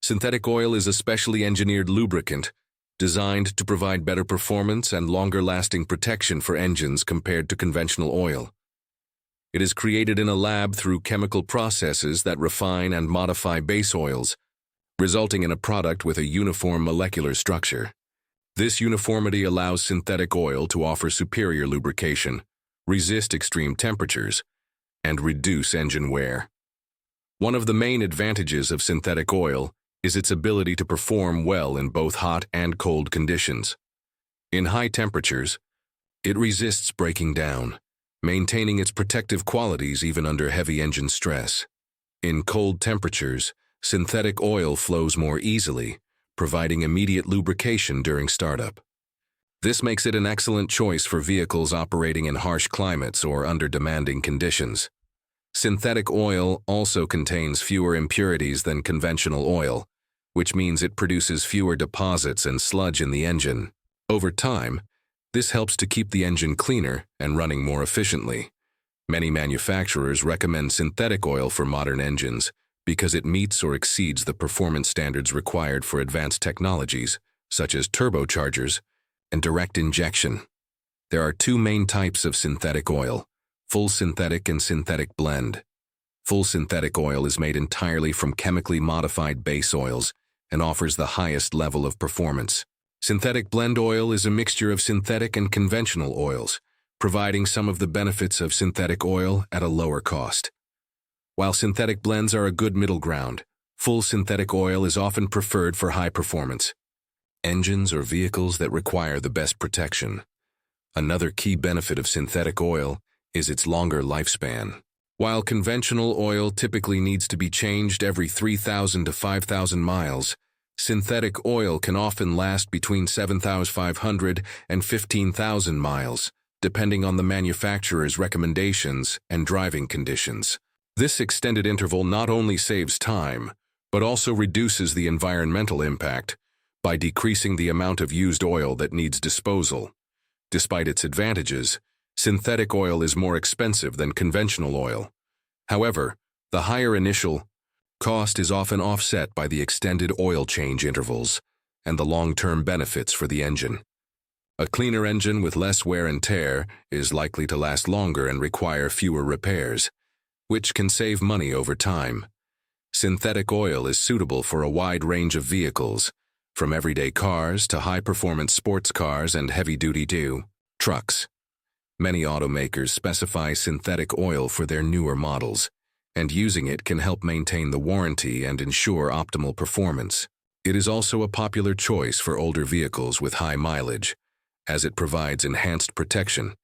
Synthetic oil is a specially engineered lubricant designed to provide better performance and longer-lasting protection for engines compared to conventional oil. It is created in a lab through chemical processes that refine and modify base oils, resulting in a product with a uniform molecular structure. This uniformity allows synthetic oil to offer superior lubrication, resist extreme temperatures, and reduce engine wear. One of the main advantages of synthetic oil is its ability to perform well in both hot and cold conditions. In high temperatures, it resists breaking down, maintaining its protective qualities even under heavy engine stress. In cold temperatures, synthetic oil flows more easily, providing immediate lubrication during startup. This makes it an excellent choice for vehicles operating in harsh climates or under demanding conditions. Synthetic oil also contains fewer impurities than conventional oil, which means it produces fewer deposits and sludge in the engine. Over time, this helps to keep the engine cleaner and running more efficiently. Many manufacturers recommend synthetic oil for modern engines because it meets or exceeds the performance standards required for advanced technologies, such as turbochargers and direct injection. There are two main types of synthetic oil: full synthetic and synthetic blend. Full synthetic oil is made entirely from chemically modified base oils and offers the highest level of performance. Synthetic blend oil is a mixture of synthetic and conventional oils, providing some of the benefits of synthetic oil at a lower cost. While synthetic blends are a good middle ground, full synthetic oil is often preferred for high performance engines or vehicles that require the best protection. Another key benefit of synthetic oil is its longer lifespan. While conventional oil typically needs to be changed every 3,000 to 5,000 miles, synthetic oil can often last between 7,500 and 15,000 miles, depending on the manufacturer's recommendations and driving conditions. This extended interval not only saves time, but also reduces the environmental impact by decreasing the amount of used oil that needs disposal. Despite its advantages, synthetic oil is more expensive than conventional oil. However, the higher initial cost is often offset by the extended oil change intervals and the long-term benefits for the engine. A cleaner engine with less wear and tear is likely to last longer and require fewer repairs, which can save money over time. Synthetic oil is suitable for a wide range of vehicles, from everyday cars to high-performance sports cars and heavy-duty trucks. Many automakers specify synthetic oil for their newer models, and using it can help maintain the warranty and ensure optimal performance. It is also a popular choice for older vehicles with high mileage, as it provides enhanced protection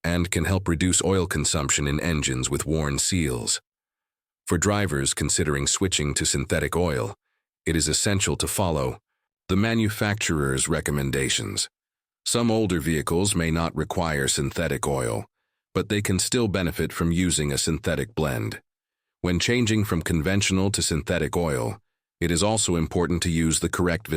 and can help reduce oil consumption in engines with worn seals. For drivers considering switching to synthetic oil, it is essential to follow the manufacturer's recommendations. Some older vehicles may not require synthetic oil, but they can still benefit from using a synthetic blend. When changing from conventional to synthetic oil, it is also important to use the correct